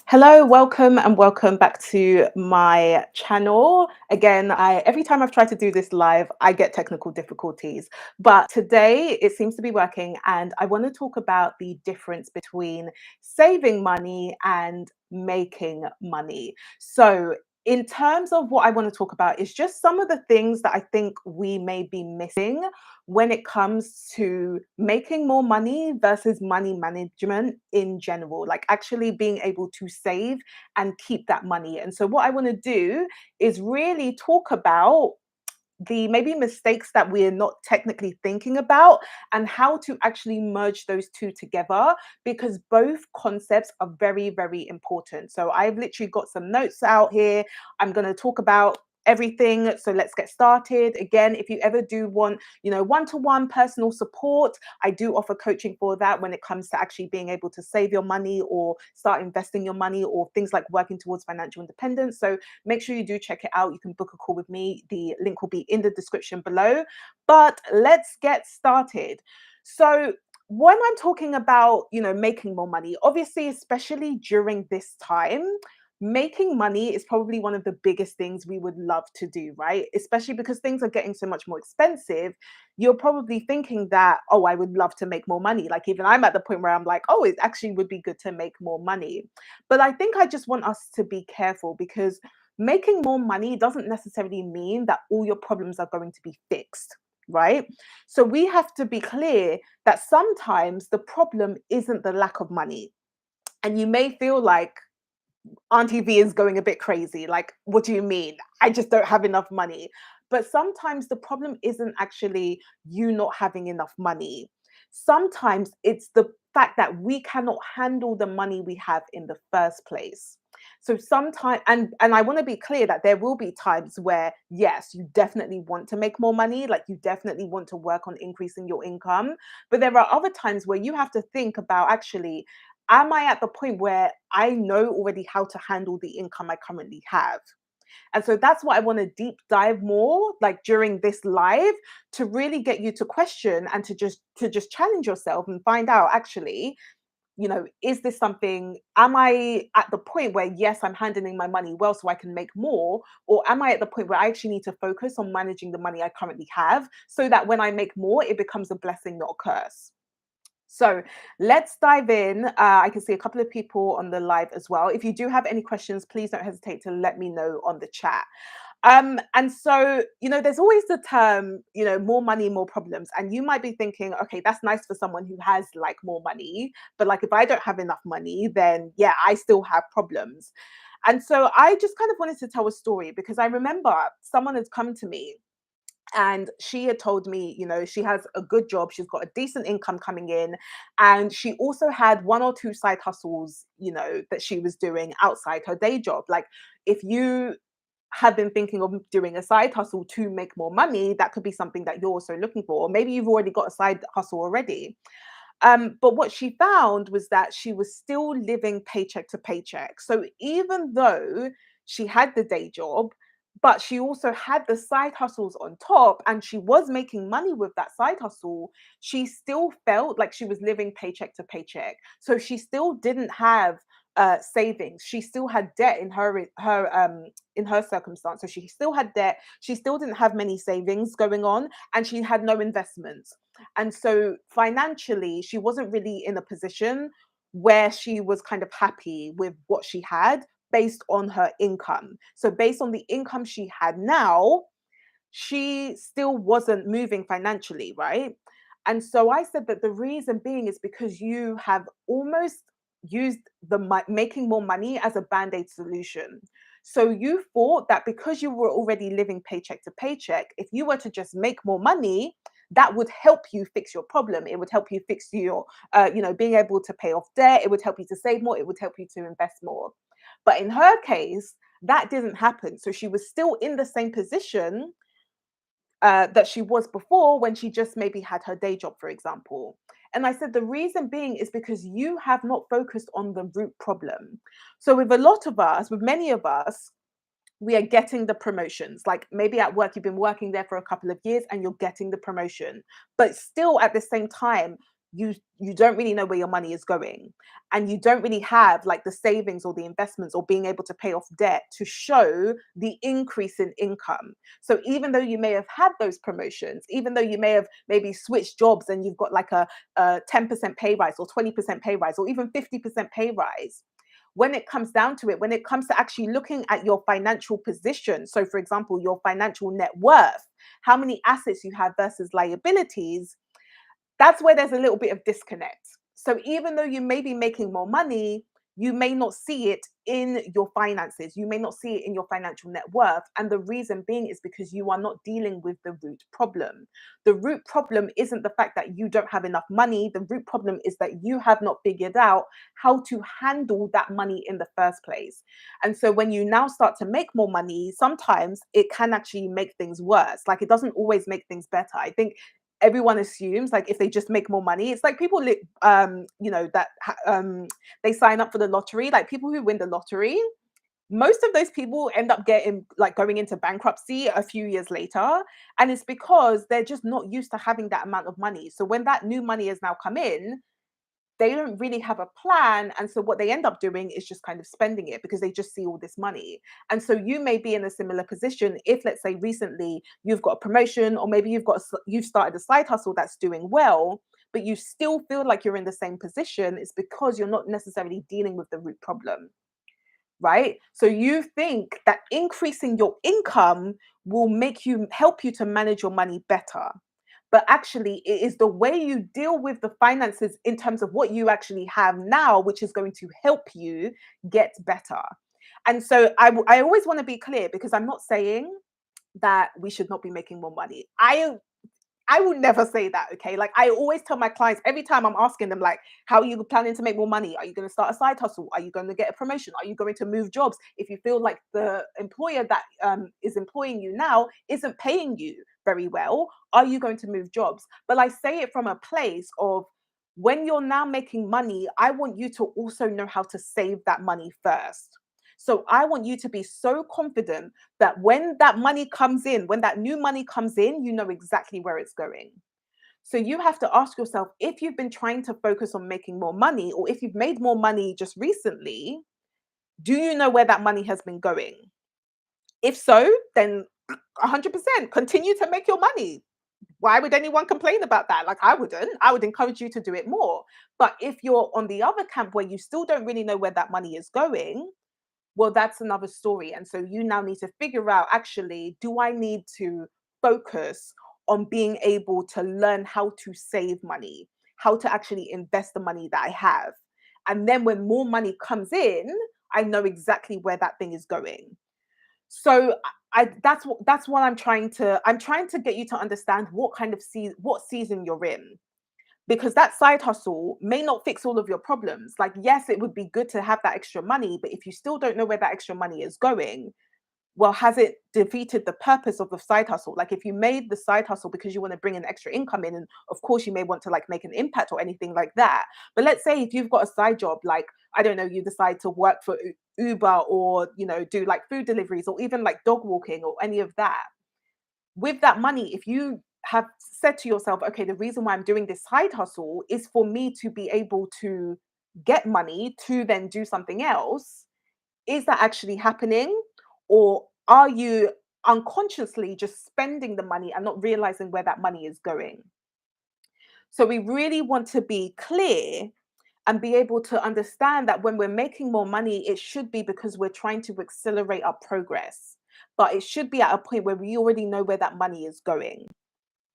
Hello, welcome and welcome back to my channel. Again, every time I've tried to do this live, I get technical difficulties. But today it seems to be working, and I want to talk about the difference between saving money and making money. So, in terms of what I want to talk about is just some of the things that I think we may be missing when it comes to making more money versus money management in general, like actually being able to save and keep that money. And so, what I want to do is really talk about the maybe mistakes that we're not technically thinking about and how to actually merge those two together, because both concepts are very, very important. So I've literally got some notes out here. I'm going to talk about everything, so let's get started. Again, if you ever do want, one-to-one personal support, I do offer coaching for that when it comes to actually being able to save your money or start investing your money or things like working towards financial independence. So make sure you do check it out. You can book a call with me. The link will be in the description below. But let's get started. So when I'm talking about, making more money, obviously, especially during this time, making money is probably one of the biggest things we would love to do, right? Especially because things are getting so much more expensive. You're probably thinking that, oh, I would love to make more money. Like, even I'm at the point where I'm like, oh, it actually would be good to make more money. But I think I just want us to be careful, because making more money doesn't necessarily mean that all your problems are going to be fixed, right? So we have to be clear that sometimes the problem isn't the lack of money. And you may feel like Auntie V is going a bit crazy. Like, what do you mean? I just don't have enough money. But sometimes the problem isn't actually you not having enough money. Sometimes it's the fact that we cannot handle the money we have in the first place. So sometimes, and I want to be clear that there will be times where, yes, you definitely want to make more money, like you definitely want to work on increasing your income. But there are other times where you have to think about, actually, am I at the point where I know already how to handle the income I currently have? And so that's what I want to deep dive more, like during this live, to really get you to question and to just challenge yourself and find out, actually, is this something, am I at the point where, yes, I'm handling my money well so I can make more? Or am I at the point where I actually need to focus on managing the money I currently have so that when I make more, it becomes a blessing, not a curse? So let's dive in. I can see a couple of people on the live as well. If you do have any questions, please don't hesitate to let me know on the chat. And so, there's always the term, more money, more problems. And you might be thinking, okay, that's nice for someone who has like more money. But like, if I don't have enough money, then yeah, I still have problems. And so I just kind of wanted to tell a story, because I remember someone has come to me and she had told me, she has a good job, she's got a decent income coming in, and she also had one or two side hustles, that she was doing outside her day job. Like, if you have been thinking of doing a side hustle to make more money, that could be something that you're also looking for. Or maybe you've already got a side hustle already. But what she found was that she was still living paycheck to paycheck. So even though she had the day job, but she also had the side hustles on top, and she was making money with that side hustle, she still felt like she was living paycheck to paycheck. So she still didn't have savings. She still had debt in her circumstance. So she still had debt. She still didn't have many savings going on, and she had no investments. And so financially, she wasn't really in a position where she was kind of happy with what she had based on her income. So, based on the income she had now, she still wasn't moving financially, right? And so I said that the reason being is because you have almost used making more money as a band-aid solution. So you thought that because you were already living paycheck to paycheck, if you were to just make more money, that would help you fix your problem. It would help you fix your, being able to pay off debt. It would help you to save more. It would help you to invest more. But in her case, that didn't happen. So she was still in the same position that she was before, when she just maybe had her day job, for example. And I said the reason being is because you have not focused on the root problem. So with a lot of us, with many of us, we are getting the promotions. Like, maybe at work, you've been working there for a couple of years and you're getting the promotion. But still, at the same time, you don't really know where your money is going, and you don't really have like the savings or the investments or being able to pay off debt to show the increase in income. So even though you may have had those promotions, even though you may have maybe switched jobs and you've got like a 10% pay rise or 20% pay rise or even 50% pay rise, when it comes down to it, when it comes to actually looking at your financial position, so for example, your financial net worth, how many assets you have versus liabilities, that's where there's a little bit of disconnect. So even though you may be making more money, you may not see it in your finances. You may not see it in your financial net worth. And the reason being is because you are not dealing with the root problem. The root problem isn't the fact that you don't have enough money. The root problem is that you have not figured out how to handle that money in the first place. And so when you now start to make more money, sometimes it can actually make things worse. Like it doesn't always make things better. I think everyone assumes like if they just make more money, it's like people they sign up for the lottery, like people who win the lottery, most of those people end up getting like going into bankruptcy a few years later, and it's because they're just not used to having that amount of money. So when that new money has now come in, they don't really have a plan. And so what they end up doing is just kind of spending it because they just see all this money. And so you may be in a similar position if, let's say, recently you've got a promotion, or maybe you've started a side hustle that's doing well, but you still feel like you're in the same position. It's because you're not necessarily dealing with the root problem, right? So you think that increasing your income will help you to manage your money better. But actually, it is the way you deal with the finances in terms of what you actually have now, which is going to help you get better. And so I always want to be clear, because I'm not saying that we should not be making more money. I will never say that, okay? Like I always tell my clients every time I'm asking them, like, how are you planning to make more money? Are you going to start a side hustle? Are you going to get a promotion? Are you going to move jobs? If you feel like the employer that is employing you now isn't paying you very well, are you going to move jobs? But I say it from a place of, when you're now making money, I want you to also know how to save that money first. So I want you to be so confident that when that money comes in, when that new money comes in, you know exactly where it's going. So you have to ask yourself, if you've been trying to focus on making more money, or if you've made more money just recently, do you know where that money has been going? If so, then 100% continue to make your money. Why would anyone complain about that? Like I wouldn't. I would encourage you to do it more. But if you're on the other camp where you still don't really know where that money is going, well, that's another story. And so you now need to figure out, actually, do I need to focus on being able to learn how to save money, how to actually invest the money that I have? And then when more money comes in, I know exactly where that thing is going. So that's what I'm trying to get you to understand what kind of what season you're in, because that side hustle may not fix all of your problems. Like, yes, it would be good to have that extra money, but if you still don't know where that extra money is going, well, has it defeated the purpose of the side hustle? Like, if you made the side hustle because you want to bring an extra income in, and of course you may want to like make an impact or anything like that. But let's say if you've got a side job, like, I don't know, you decide to work for Uber, or, do like food deliveries, or even like dog walking or any of that. With that money, if you have said to yourself, okay, the reason why I'm doing this side hustle is for me to be able to get money to then do something else, is that actually happening? Or are you unconsciously just spending the money and not realizing where that money is going? So we really want to be clear and be able to understand that when we're making more money, it should be because we're trying to accelerate our progress. But it should be at a point where we already know where that money is going.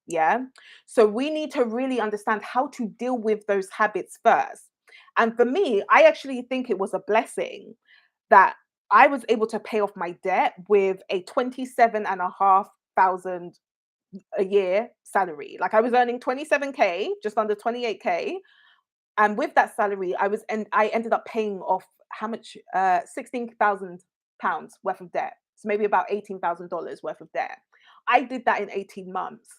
Yeah. So we need to really understand how to deal with those habits first. And for me, I actually think it was a blessing that I was able to pay off my debt with a 27,500 a year salary. Like I was earning 27K, just under 28K. And with that salary, and I ended up paying off how much? £16,000 worth of debt. So maybe about $18,000 worth of debt. I did that in 18 months.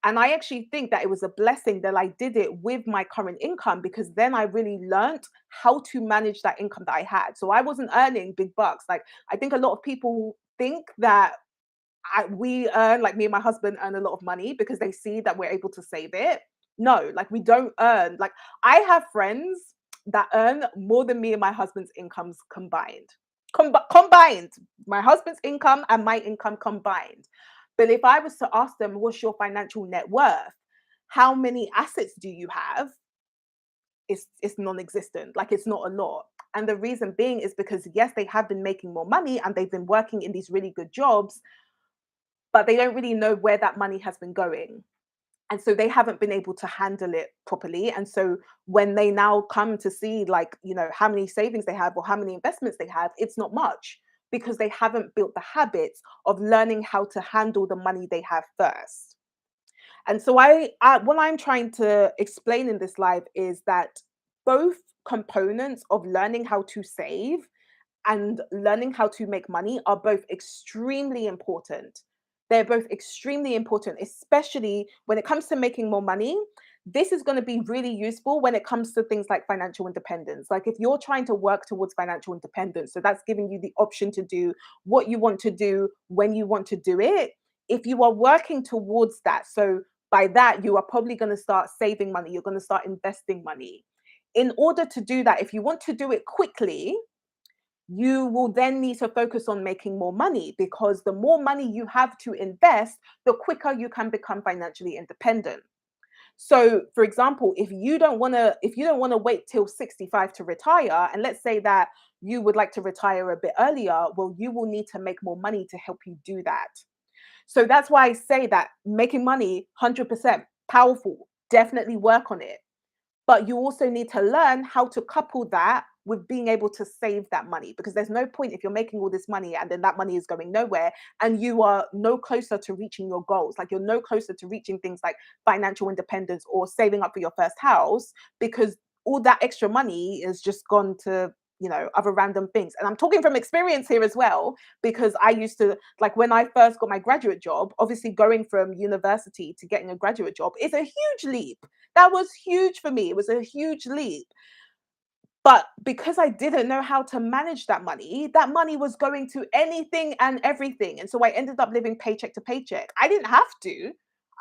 And I actually think that it was a blessing that I did it with my current income, because then I really learned how to manage that income that I had. So I wasn't earning big bucks. Like, I think a lot of people think that we earn, like me and my husband earn a lot of money because they see that we're able to save it. No, like we don't earn. Like I have friends that earn more than me and my husband's incomes combined. Combined, my husband's income and my income combined. But if I was to ask them, what's your financial net worth? How many assets do you have? It's non-existent. Like it's not a lot. And the reason being is because yes, they have been making more money and they've been working in these really good jobs, but they don't really know where that money has been going. And so they haven't been able to handle it properly. And so when they now come to see, like, how many savings they have or how many investments they have, it's not much because they haven't built the habits of learning how to handle the money they have first. And so what I'm trying to explain in this live is that both components of learning how to save and learning how to make money are both extremely important. They're both extremely important, especially when it comes to making more money. This is going to be really useful when it comes to things like financial independence. Like if you're trying to work towards financial independence, so that's giving you the option to do what you want to do when you want to do it. If you are working towards that, so by that, you are probably going to start saving money, you're going to start investing money. In order to do that, if you want to do it quickly, you will then need to focus on making more money because the more money you have to invest, the quicker you can become financially independent. So, for example, if you don't want to wait till 65 to retire, and let's say that you would like to retire a bit earlier, well, you will need to make more money to help you do that. So that's why I say that making money 100% powerful, definitely work on it. But you also need to learn how to couple that with being able to save that money because there's no point if you're making all this money and then that money is going nowhere and you are no closer to reaching your goals. Like you're no closer to reaching things like financial independence or saving up for your first house because all that extra money is just gone to other random things. And I'm talking from experience here as well because I used to, like, when I first got my graduate job, obviously going from university to getting a graduate job is a huge leap. That was huge for me. It was a huge leap. But because I didn't know how to manage that money was going to anything and everything. And so I ended up living paycheck to paycheck. I didn't have to.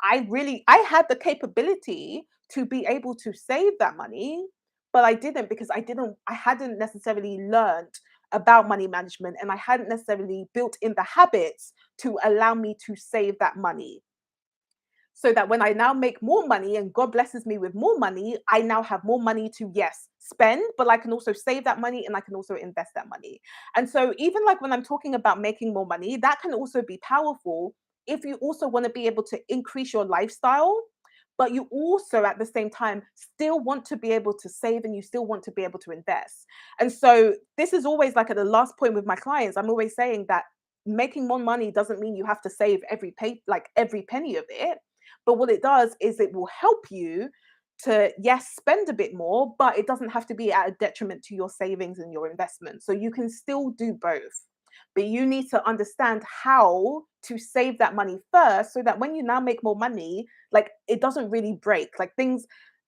I had the capability to be able to save that money, but I didn't because I hadn't necessarily learned about money management and I hadn't necessarily built in the habits to allow me to save that money so that when I now make more money and God blesses me with more money, I now have more money to, yes, spend, but I can also save that money and I can also invest that money. And so, even like when I'm talking about making more money, that can also be powerful if you also want to be able to increase your lifestyle. But you also, at the same time, still want to be able to save and you still want to be able to invest. And so, this is always like at the last point with my clients, I'm always saying that making more money doesn't mean you have to save every penny of it, but what it does is it will help you to, yes, spend a bit more, but it doesn't have to be at a detriment to your savings and your investments. So you can still do both. But you need to understand how to save that money first so that when you now make more money, like it doesn't really break. Like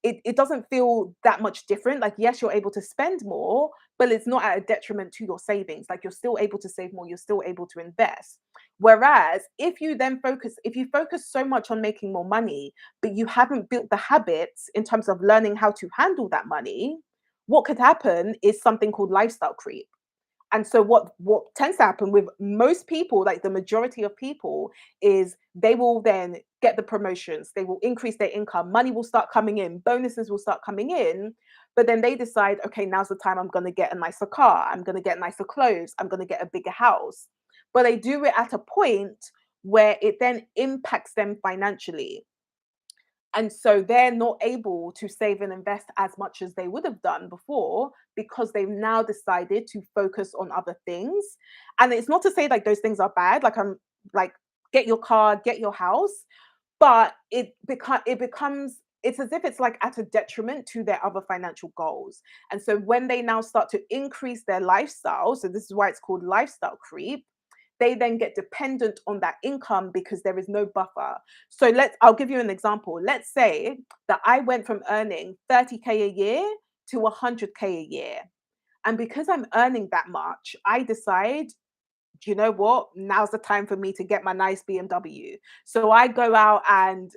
it doesn't feel that much different. Like, yes, you're able to spend more, but it's not at a detriment to your savings. Like you're still able to save more, you're still able to invest. Whereas if you focus so much on making more money, but you haven't built the habits in terms of learning how to handle that money, what could happen is something called lifestyle creep. And so what tends to happen with most people, like the majority of people, is they will then get the promotions, they will increase their income, money will start coming in, bonuses will start coming in, but then they decide, okay, now's the time I'm going to get a nicer car, I'm going to get nicer clothes, I'm going to get a bigger house. But they do it at a point where it then impacts them financially. And so they're not able to save and invest as much as they would have done before because they've now decided to focus on other things. And it's not to say like those things are bad. Like I'm like, get your car, get your house, but it becomes it's as if it's like at a detriment to their other financial goals. And so when they now start to increase their lifestyle, so this is why it's called lifestyle creep, they then get dependent on that income because there is no buffer. So I'll give you an example. Let's say that I went from earning 30K a year to 100K a year. And because I'm earning that much, I decide, do you know what? Now's the time for me to get my nice BMW. So I go out and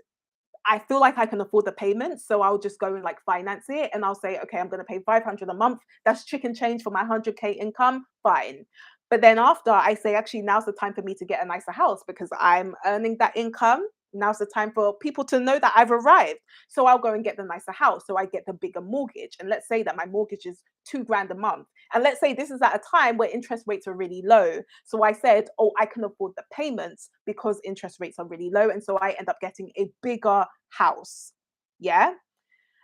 I feel like I can afford the payments, so I'll just go and like finance it, and I'll say, okay, I'm going to pay 500 a month. That's chicken change for my 100K income. Fine. But then after I say, actually, now's the time for me to get a nicer house because I'm earning that income. Now's the time for people to know that I've arrived. So I'll go and get the nicer house. So I get the bigger mortgage. And let's say that my mortgage is 2 grand a month. And let's say this is at a time where interest rates are really low. So I said, oh, I can afford the payments because interest rates are really low. And so I end up getting a bigger house. Yeah.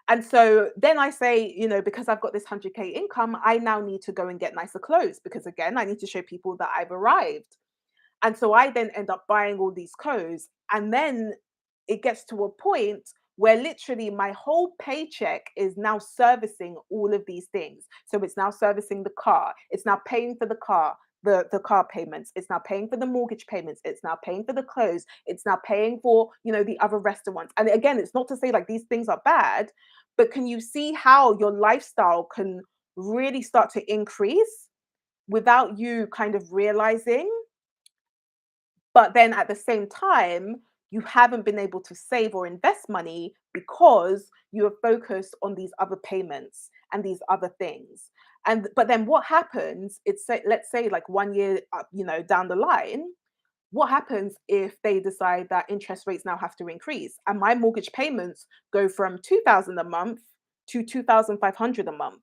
And so then I say, because I've got this 100K income, I now need to go and get nicer clothes because, again, I need to show people that I've arrived. And so I then end up buying all these clothes. And then it gets to a point where literally my whole paycheck is now servicing all of these things. So it's now servicing the car, it's now paying for the car. The car payments, it's now paying for the mortgage payments, it's now paying for the clothes, it's now paying for the other restaurants. And again, it's not to say like these things are bad, but can you see how your lifestyle can really start to increase without you kind of realizing? But then at the same time, you haven't been able to save or invest money because you are focused on these other payments and these other things. And but then what happens? Let's say like 1 year, down the line. What happens if they decide that interest rates now have to increase and my mortgage payments go from 2,000 a month to 2,500 a month?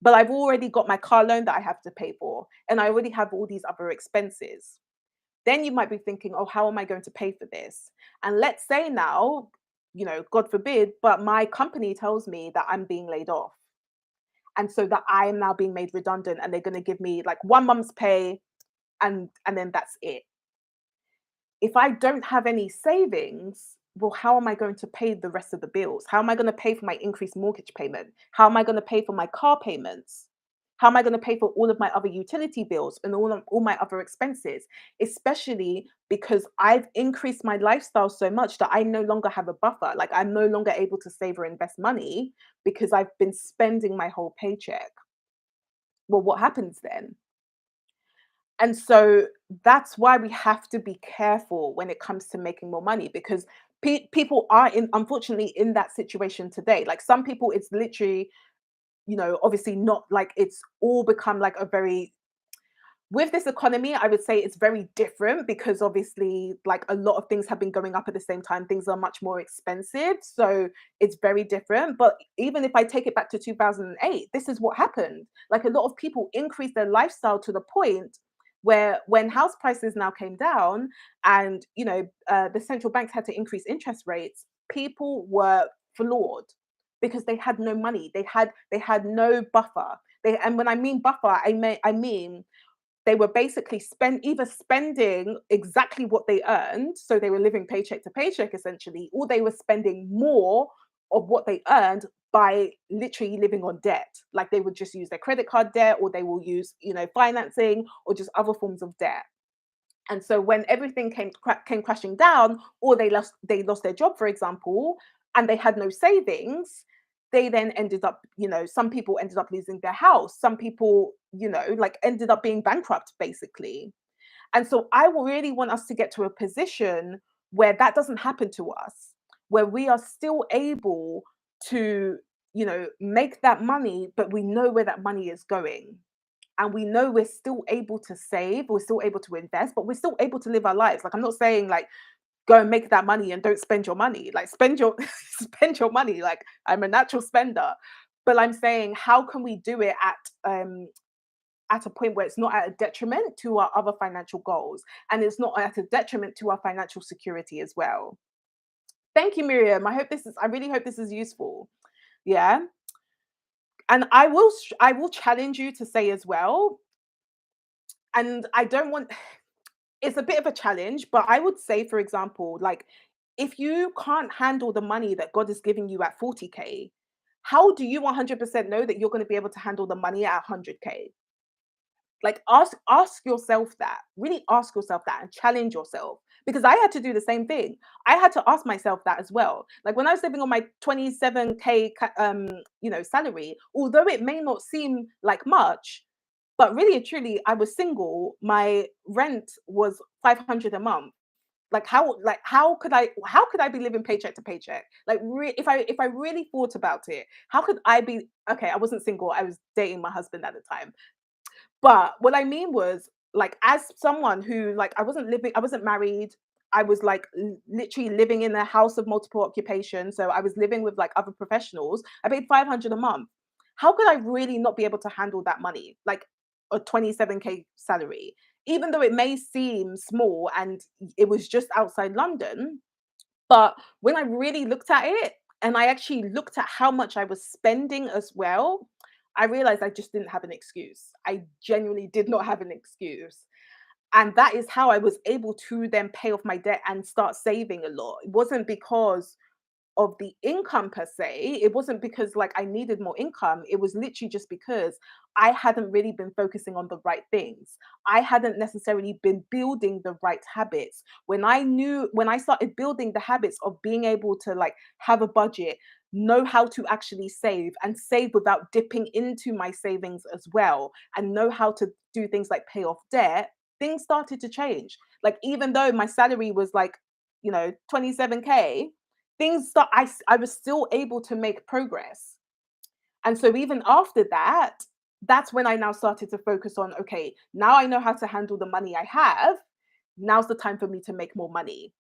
But I've already got my car loan that I have to pay for, and I already have all these other expenses. Then you might be thinking, oh, how am I going to pay for this? And let's say now, God forbid, but my company tells me that I'm being laid off. And so that I am now being made redundant and they're going to give me like 1 month's pay and then that's it. If I don't have any savings, well, how am I going to pay the rest of the bills? How am I going to pay for my increased mortgage payment? How am I going to pay for my car payments? How am I going to pay for all of my other utility bills and all my other expenses? Especially because I've increased my lifestyle so much that I no longer have a buffer. Like I'm no longer able to save or invest money because I've been spending my whole paycheck. Well, what happens then? And so that's why we have to be careful when it comes to making more money because people are unfortunately in that situation today. Like some people, it's literally, obviously not like it's all become like a very with this economy, I would say it's very different because obviously, like a lot of things have been going up at the same time. Things are much more expensive. So it's very different. But even if I take it back to 2008, this is what happened. Like a lot of people increased their lifestyle to the point where when house prices now came down and, the central banks had to increase interest rates, people were floored because they had no money. They had no buffer. And when I mean buffer, I mean they were basically either spending exactly what they earned, so they were living paycheck to paycheck essentially, or they were spending more of what they earned by literally living on debt. Like they would just use their credit card debt, or they will use, financing, or just other forms of debt. And so when everything came crashing down, or they lost their job, for example, and they had no savings, they then ended up, some people ended up losing their house. Some people, like ended up being bankrupt, basically. And so I really want us to get to a position where that doesn't happen to us, where we are still able to, make that money, but we know where that money is going and we know we're still able to save, we're still able to invest, but we're still able to live our lives. Like I'm not saying like go and make that money and don't spend your money. Like spend your spend your money. Like I'm a natural spender. But I'm saying how can we do it at a point where it's not at a detriment to our other financial goals and it's not at a detriment to our financial security as well. Thank you, Miriam. I really hope this is useful. Yeah. And I will challenge you to say as well, and I don't want it's a bit of a challenge, but I would say, for example, like if you can't handle the money that God is giving you at 40K, how do you 100% know that you're going to be able to handle the money at 100K? Like ask yourself that. Really ask yourself that and challenge yourself. Because I had to do the same thing. I had to ask myself that as well. Like when I was living on my 27K salary, although it may not seem like much, but really and truly, I was single. My rent was 500 a month. How could I be living paycheck to paycheck? Like if I really thought about it, how could I be okay, I wasn't single, I was dating my husband at the time. But what I mean was, like, as someone who, like, I wasn't married. I was like literally living in a house of multiple occupations. So I was living with like other professionals. I paid 500 a month. How could I really not be able to handle that money? Like a 27K salary, even though it may seem small and it was just outside London. But when I really looked at it and I actually looked at how much I was spending as well, I realized I just didn't have an excuse. I genuinely did not have an excuse. And that is how I was able to then pay off my debt and start saving a lot. It wasn't because of the income per se. It wasn't because like I needed more income. It was literally just because I hadn't really been focusing on the right things. I hadn't necessarily been building the right habits. When I started building the habits of being able to like have a budget, know how to actually save and save without dipping into my savings as well, and know how to do things like pay off debt, things started to change. Like even though my salary was like, 27K, I was still able to make progress. And so even after that, that's when I now started to focus on, okay, now I know how to handle the money I have. Now's the time for me to make more money.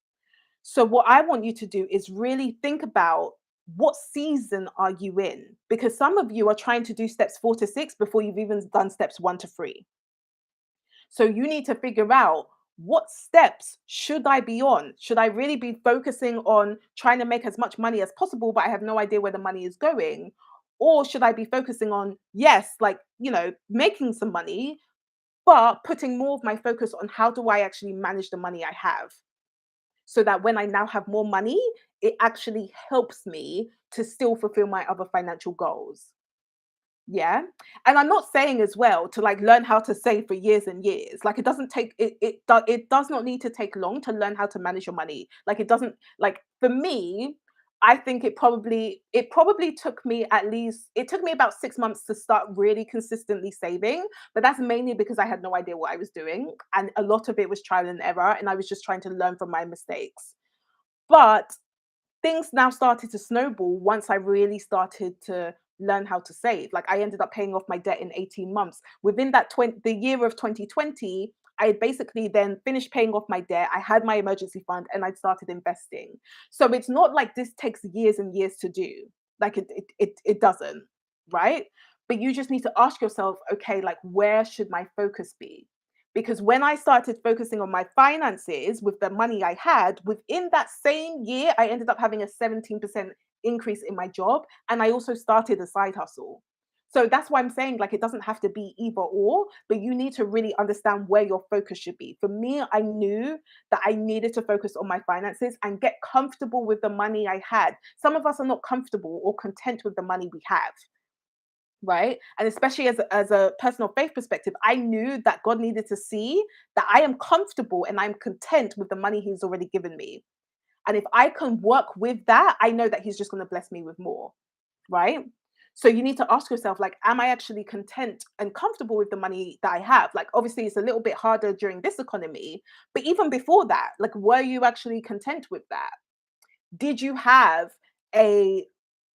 So what I want you to do is really think about, what season are you in? Because some of you are trying to do steps 4 to 6 before you've even done steps 1 to 3. So you need to figure out, what steps should I be on? Should I really be focusing on trying to make as much money as possible, but I have no idea where the money is going? Or should I be focusing on, yes, like, making some money, but putting more of my focus on how do I actually manage the money I have? So that when I now have more money, it actually helps me to still fulfill my other financial goals. Yeah. And I'm not saying as well to like learn how to save for years and years. Like it doesn't take it does not need to take long to learn how to manage your money. Like it doesn't, like for me, I think it probably took me at least, it took me about 6 months to start really consistently saving, but that's mainly because I had no idea what I was doing, and a lot of it was trial and error, and I was just trying to learn from my mistakes. But things now started to snowball once I really started to learn how to save. Like I ended up paying off my debt in 18 months. Within the year of 2020, I had basically then finished paying off my debt. I had my emergency fund and I'd started investing. So it's not like this takes years and years to do. Like it doesn't, right? But you just need to ask yourself, okay, like where should my focus be? Because when I started focusing on my finances with the money I had, within that same year, I ended up having a 17% increase in my job. And I also started a side hustle. So that's why I'm saying, like, it doesn't have to be either or, but you need to really understand where your focus should be. For me, I knew that I needed to focus on my finances and get comfortable with the money I had. Some of us are not comfortable or content with the money we have, right? And especially as a personal faith perspective, I knew that God needed to see that I am comfortable and I'm content with the money He's already given me. And if I can work with that, I know that He's just going to bless me with more, right? So you need to ask yourself, like, am I actually content and comfortable with the money that I have? Like, obviously, it's a little bit harder during this economy, but even before that, like, were you actually content with that? Did you have a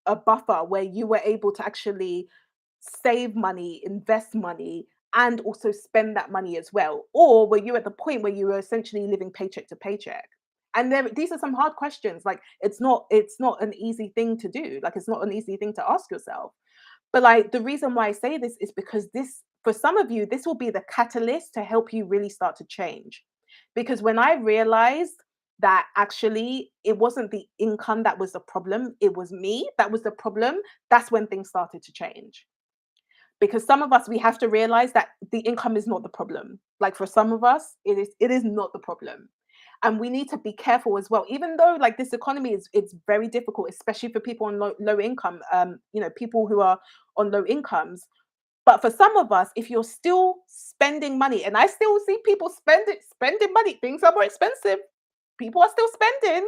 a buffer where you were able to actually save money, invest money, and also spend that money as well? Or were you at the point where you were essentially living paycheck to paycheck? And these are some hard questions. Like it's not an easy thing to do. Like it's not an easy thing to ask yourself. But like the reason why I say this is because this, for some of you, this will be the catalyst to help you really start to change. Because when I realized that actually it wasn't the income that was the problem, it was me that was the problem, that's when things started to change. Because some of us, we have to realize that the income is not the problem. Like for some of us, it is not the problem. And we need to be careful as well, even though like this economy is, it's very difficult, especially for people on low income, people who are on low incomes. But for some of us, if you're still spending money, and I still see people spending money, things are more expensive, people are still spending.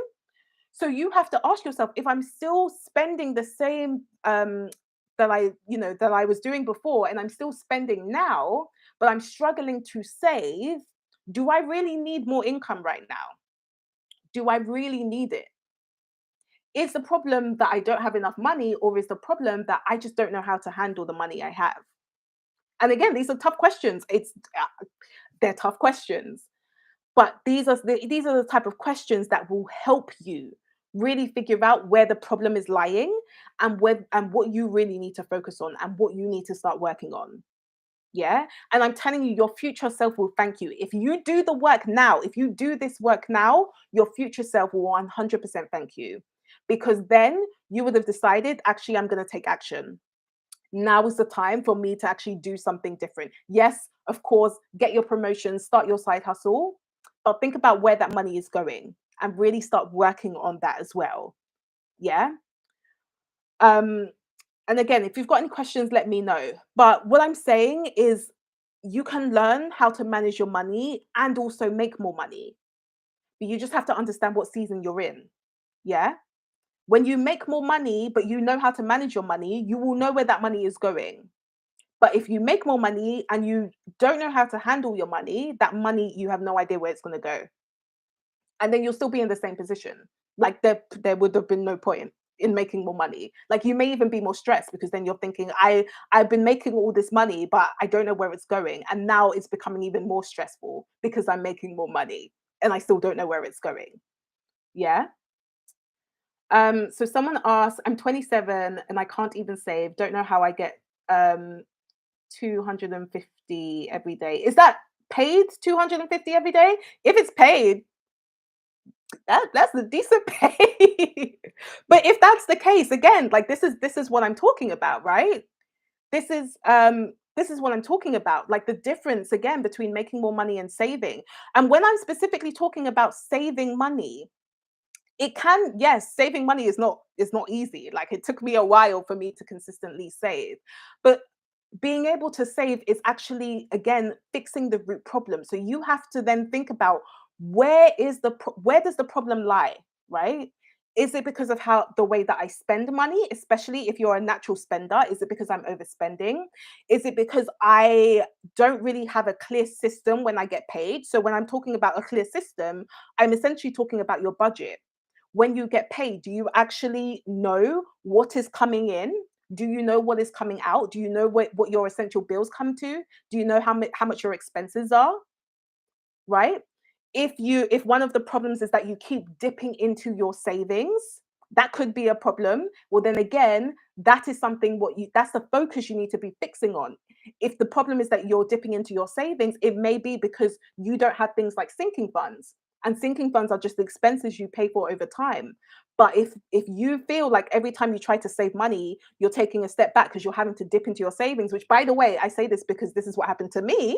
So you have to ask yourself, if I'm still spending the same that I was doing before, and I'm still spending now, but I'm struggling to save, do I really need more income right now? Do I really need it? Is the problem that I don't have enough money, or is the problem that I just don't know how to handle the money I have? And again, these are tough questions. They're tough questions, but these are the type of questions that will help you really figure out where the problem is lying, and what you really need to focus on, and what you need to start working on. Yeah. And I'm telling you, your future self will thank you. If you do the work now, if you do this work now, your future self will 100% thank you. Because then you would have decided, actually, I'm going to take action. Now is the time for me to actually do something different. Yes, of course, get your promotion, start your side hustle, but think about where that money is going and really start working on that as well. Yeah. Um, and again, if you've got any questions, let me know. But what I'm saying is, you can learn how to manage your money and also make more money. But you just have to understand what season you're in. Yeah. When you make more money, but you know how to manage your money, you will know where that money is going. But if you make more money and you don't know how to handle your money, that money, you have no idea where it's going to go. And then you'll still be in the same position. Like there would have been no point in making more money. Like you may even be more stressed, because then you're thinking, I've been making all this money, but I don't know where it's going. And now it's becoming even more stressful because I'm making more money and I still don't know where it's going. Yeah. So someone asked, I'm 27 and I can't even save. Don't know how I get 250 every day. Is that paid 250 every day? If it's paid, that's a decent pay. But if that's the case, again, like this is what I'm talking about, right? This is what I'm talking about, like the difference again between making more money and saving. And when I'm specifically talking about saving money, it can, yes, saving money is not easy. Like it took me a while for me to consistently save. But being able to save is actually, again, fixing the root problem. So you have to then think about, where does the problem lie, right? Is it because of how the way that I spend money, especially if you're a natural spender? Is it because I'm overspending? Is it because I don't really have a clear system when I get paid? So when I'm talking about a clear system, I'm essentially talking about your budget. When you get paid, do you actually know what is coming in? Do you know what is coming out? Do you know what your essential bills come to? Do you know how much your expenses are? Right? If one of the problems is that you keep dipping into your savings, that could be a problem. Well, then again, that is something, that's the focus you need to be fixing on. If the problem is that you're dipping into your savings, it may be because you don't have things like sinking funds. And sinking funds are just the expenses you pay for over time. But if you feel like every time you try to save money, you're taking a step back because you're having to dip into your savings, which, by the way, I say this because this is what happened to me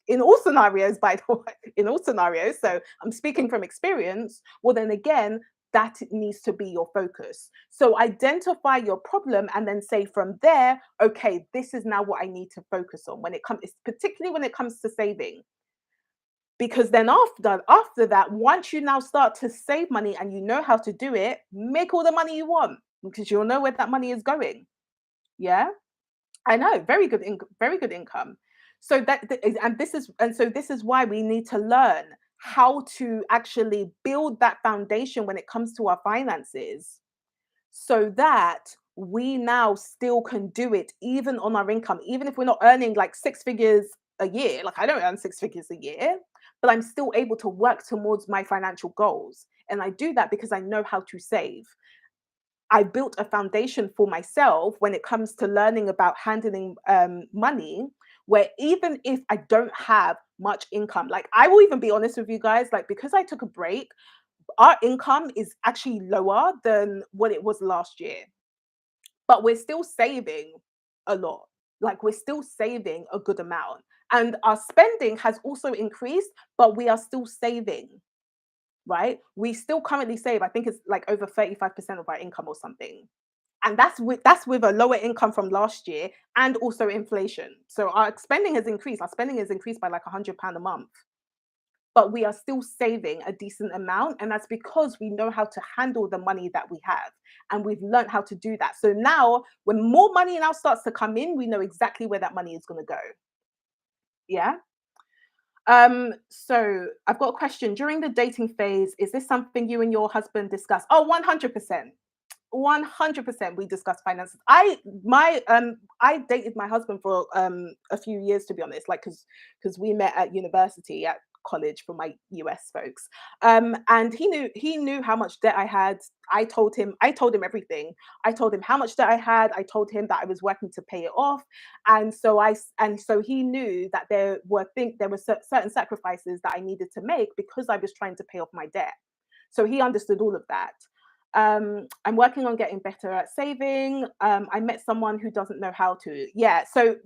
in all scenarios, by the way, in all scenarios. So I'm speaking from experience. Well, then again, that needs to be your focus. So identify your problem and then say from there, okay, this is now what I need to focus on when it comes, particularly when it comes to saving. Because then after that, once you now start to save money and you know how to do it, make all the money you want, because you'll know where that money is going. Yeah. I know, very good income. So this is why we need to learn how to actually build that foundation when it comes to our finances, so that we now still can do it even on our income, even if we're not earning like six figures a year. Like I don't earn six figures a year, but I'm still able to work towards my financial goals. And I do that because I know how to save. I built a foundation for myself when it comes to learning about handling money, where even if I don't have much income, like I will even be honest with you guys, like because I took a break, our income is actually lower than what it was last year, but we're still saving a lot. Like we're still saving a good amount. And our spending has also increased, but we are still saving, right? We still currently save, I think it's like over 35% of our income or something. And that's with a lower income from last year and also inflation. So our spending has increased. Our spending has increased by like £100 a month. But we are still saving a decent amount. And that's because we know how to handle the money that we have. And we've learned how to do that. So now when more money now starts to come in, we know exactly where that money is going to go. Yeah. So I've got a question. During the dating phase, is this something you and your husband discuss? Oh, 100%. 100% we discuss finances. I dated my husband for a few years, to be honest, like because we met at university at college for my US folks. And he knew how much debt I had. I told him everything. I told him how much debt I had. I told him that I was working to pay it off. And so he knew that there were certain sacrifices that I needed to make because I was trying to pay off my debt. So he understood all of that. I'm working on getting better at saving. I met someone who doesn't know how to. Yeah, so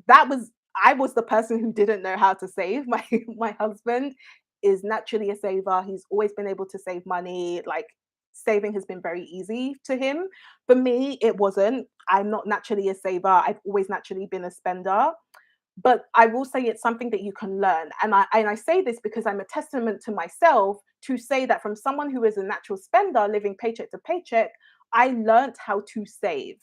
I was the person who didn't know how to save. My husband is naturally a saver. He's always been able to save money. Like saving has been very easy to him. For me, it wasn't. I'm not naturally a saver. I've always naturally been a spender. But I will say it's something that you can learn. And I say this because I'm a testament to myself to say that from someone who is a natural spender living paycheck to paycheck, I learned how to save.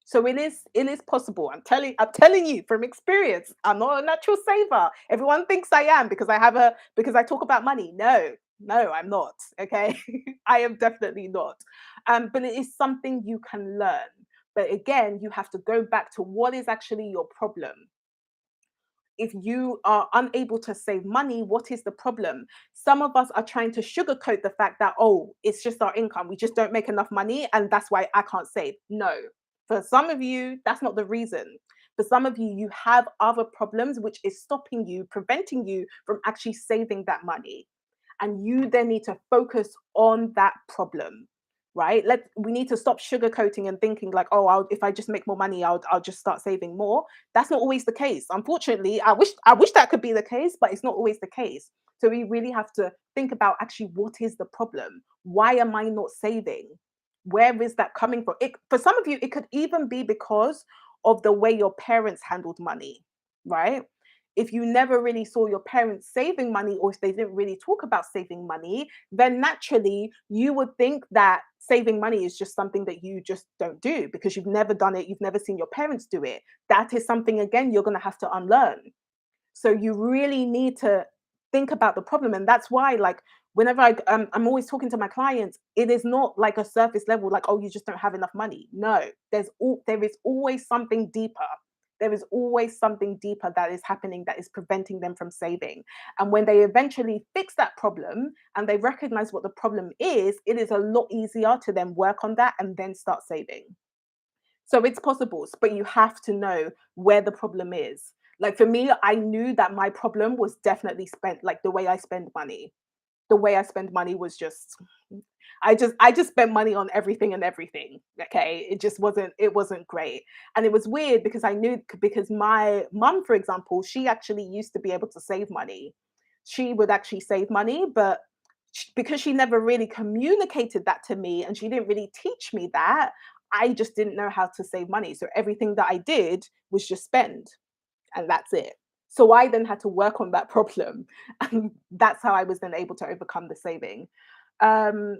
So it is possible. I'm telling you from experience. I'm not a natural saver. Everyone thinks I am because I talk about money. No, no, I'm not. Okay. I am definitely not. But it is something you can learn. But again, you have to go back to what is actually your problem. If you are unable to save money, what is the problem? Some of us are trying to sugarcoat the fact that, oh, it's just our income. We just don't make enough money. And that's why I can't save. No. For some of you, that's not the reason. For some of you, you have other problems which is stopping you, preventing you from actually saving that money. And you then need to focus on that problem, right? We need to stop sugarcoating and thinking like, oh, if I just make more money, I'll just start saving more. That's not always the case. Unfortunately, I wish that could be the case, but it's not always the case. So we really have to think about actually what is the problem? Why am I not saving? Where is that coming from? For some of you, it could even be because of the way your parents handled money, right? If you never really saw your parents saving money, or if they didn't really talk about saving money, then naturally you would think that saving money is just something that you just don't do because you've never done it, you've never seen your parents do it. That is something, again, you're going to have to unlearn. So you really need to think about the problem. And that's why, like, whenever I'm always talking to my clients, it is not like a surface level, like, oh, you just don't have enough money. No, there is always something deeper. There is always something deeper that is happening that is preventing them from saving. And when they eventually fix that problem and they recognize what the problem is, it is a lot easier to then work on that and then start saving. So it's possible, but you have to know where the problem is. Like for me, I knew that my problem was definitely spent like the way I spend money. The way I spend money was just I just spent money on everything and everything. Okay. It wasn't great. And it was weird because I knew because my mum, for example, she actually used to be able to save money. She would actually save money, but because she never really communicated that to me and she didn't really teach me that, I just didn't know how to save money. So everything that I did was just spend, and that's it. So I then had to work on that problem, and that's how I was then able to overcome the saving. Um,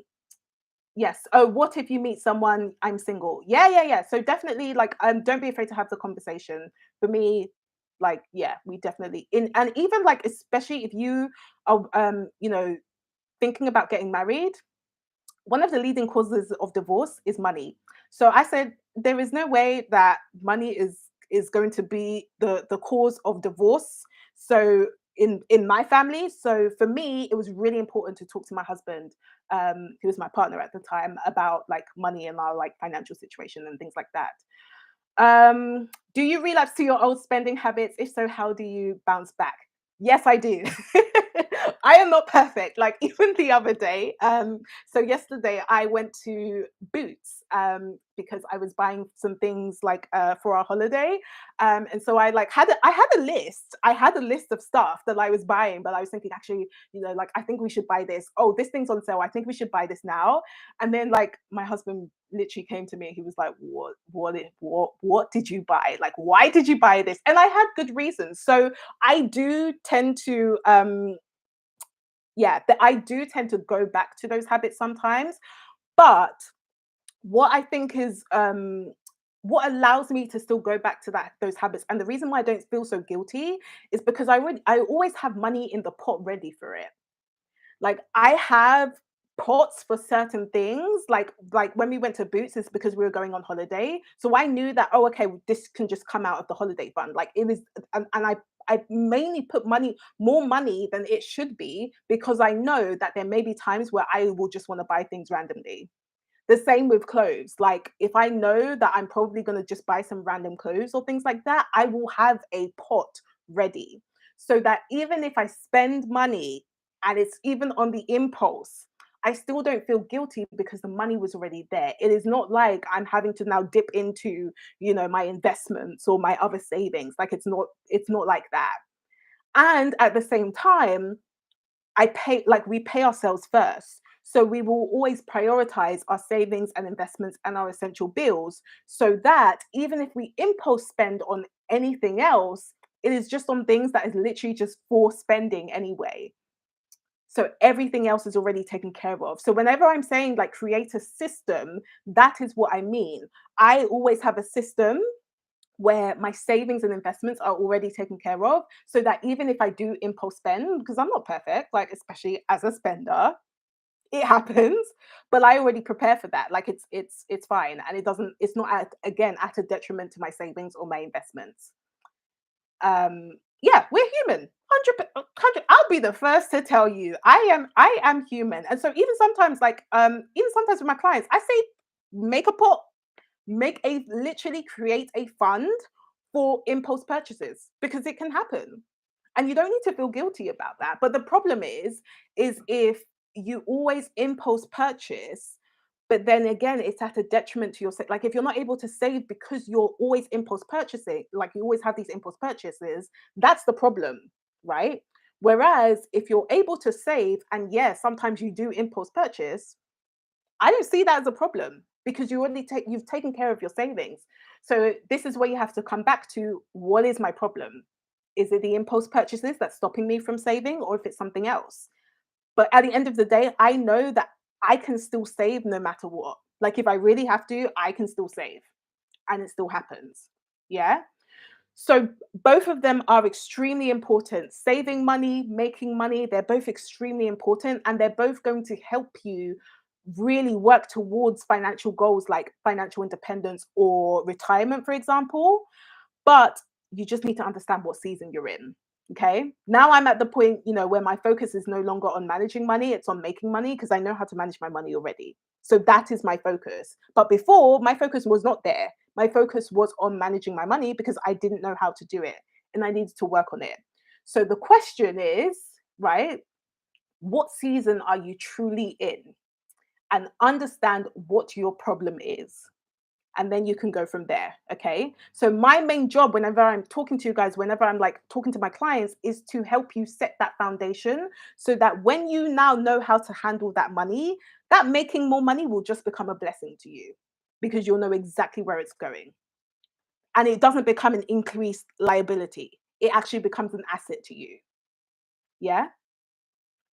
yes. Oh, what if you meet someone? I'm single. Yeah, yeah, yeah. So definitely, like, don't be afraid to have the conversation. For me, like, yeah, we definitely and even like, especially if you are, thinking about getting married, one of the leading causes of divorce is money. So I said there is no way that money is going to be the cause of divorce. So in my family, so for me, it was really important to talk to my husband, who was my partner at the time, about like money and our like financial situation and things like that. Do you relapse to your old spending habits? If so, how do you bounce back? Yes, I do. I am not perfect. Like even the other day, so yesterday I went to Boots because I was buying some things like for our holiday, and so I had a list. I had a list of stuff that I was buying, but I was thinking actually, like I think we should buy this. Oh, this thing's on sale. I think we should buy this now. And then like my husband literally came to me and he was like, what did you buy? Like, why did you buy this? And I had good reasons. So I do tend to I do tend to go back to those habits sometimes. But what I think is what allows me to still go back to those habits, and the reason why I don't feel so guilty is because I always have money in the pot ready for it. Like, I have pots for certain things, like when we went to Boots, it's because we were going on holiday. So I knew that, oh, okay, this can just come out of the holiday fund. Like it was, and I mainly put more money than it should be, because I know that there may be times where I will just want to buy things randomly. The same with clothes. Like if I know that I'm probably going to just buy some random clothes or things like that, I will have a pot ready, so that even if I spend money and it's even on the impulse, I still don't feel guilty because the money was already there. It is not like I'm having to now dip into, my investments or my other savings. Like it's not like that. And at the same time, we pay ourselves first. So we will always prioritize our savings and investments and our essential bills, so that even if we impulse spend on anything else, it is just on things that is literally just for spending anyway. So everything else is already taken care of. So whenever I'm saying like create a system, that is what I mean. I always have a system where my savings and investments are already taken care of, so that even if I do impulse spend, because I'm not perfect, like especially as a spender, it happens, but I already prepare for that. Like it's fine, and it's not at a detriment to my savings or my investments. Yeah, we're human. 100. I'll be the first to tell you, I am human. And so even sometimes with my clients, I say make a pot, literally create a fund for impulse purchases, because it can happen. And you don't need to feel guilty about that. But the problem is if you always impulse purchase, but then again, it's at a detriment to your like if you're not able to save because you're always impulse purchasing, like you always have these impulse purchases, that's the problem, right? Whereas if you're able to save, and yes, sometimes you do impulse purchase, I don't see that as a problem, because you've taken care of your savings. So this is where you have to come back to, what is my problem? Is it the impulse purchases that's stopping me from saving, or if it's something else? But at the end of the day, I know that I can still save no matter what. Like if I really have to, I can still save, and it still happens. Yeah. So both of them are extremely important. Saving money, making money, they're both extremely important, and they're both going to help you really work towards financial goals like financial independence or retirement, for example. But you just need to understand what season you're in. Okay. Now I'm at the point, where my focus is no longer on managing money, it's on making money, because I know how to manage my money already. So that is my focus. But before, my focus was not there. My focus was on managing my money because I didn't know how to do it and I needed to work on it. So the question is, right, what season are you truly in? And understand what your problem is, and then you can go from there. Okay. So my main job whenever I'm talking to you guys, whenever I'm like talking to my clients, is to help you set that foundation, so that when you now know how to handle that money, that making more money will just become a blessing to you, because you'll know exactly where it's going, and it doesn't become an increased liability. It actually becomes an asset to you. Yeah.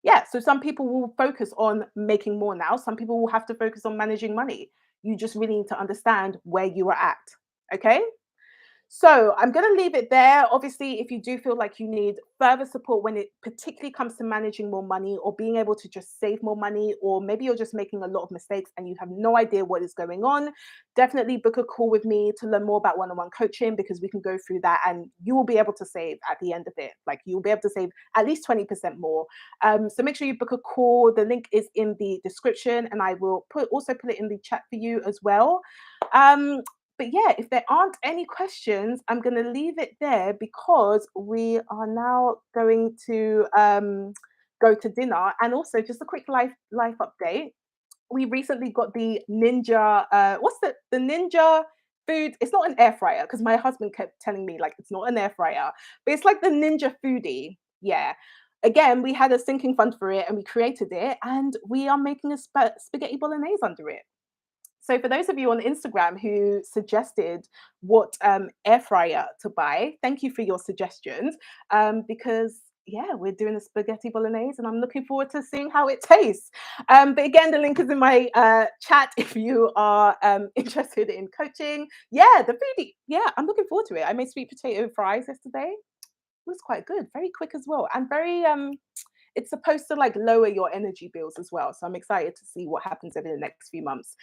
Yeah, so some people will focus on making more now. Some people will have to focus on managing money. You just really need to understand where you are at. Okay. So I'm going to leave it there. Obviously, if you do feel like you need further support when it particularly comes to managing more money or being able to just save more money, or maybe you're just making a lot of mistakes and you have no idea what is going on, definitely book a call with me to learn more about one-on-one coaching, because we can go through that and you will be able to save at the end of it. Like you'll be able to save at least 20% more. So make sure you book a call. The link is in the description, and I will also put it in the chat for you as well. Um, but yeah, if there aren't any questions, I'm going to leave it there, because we are now going to go to dinner. And also, just a quick life update. We recently got the Ninja. What's the Ninja food? It's not an air fryer, because my husband kept telling me like it's not an air fryer, but it's like the Ninja Foodie. Yeah. Again, we had a sinking fund for it, and we created it, and we are making a spaghetti bolognese under it. So for those of you on Instagram who suggested what air fryer to buy, thank you for your suggestions. Because yeah, we're doing a spaghetti bolognese, and I'm looking forward to seeing how it tastes. But again, the link is in my chat if you are interested in coaching. Yeah, the foodie. Yeah, I'm looking forward to it. I made sweet potato fries yesterday. It was quite good, very quick as well, and very it's supposed to like lower your energy bills as well. So I'm excited to see what happens over the next few months.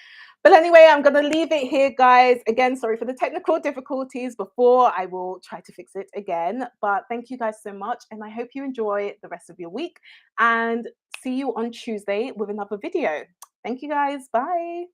But anyway, I'm going to leave it here, guys. Again, sorry for the technical difficulties before. I will try to fix it again. But thank you guys so much. And I hope you enjoy the rest of your week and see you on Tuesday with another video. Thank you guys. Bye.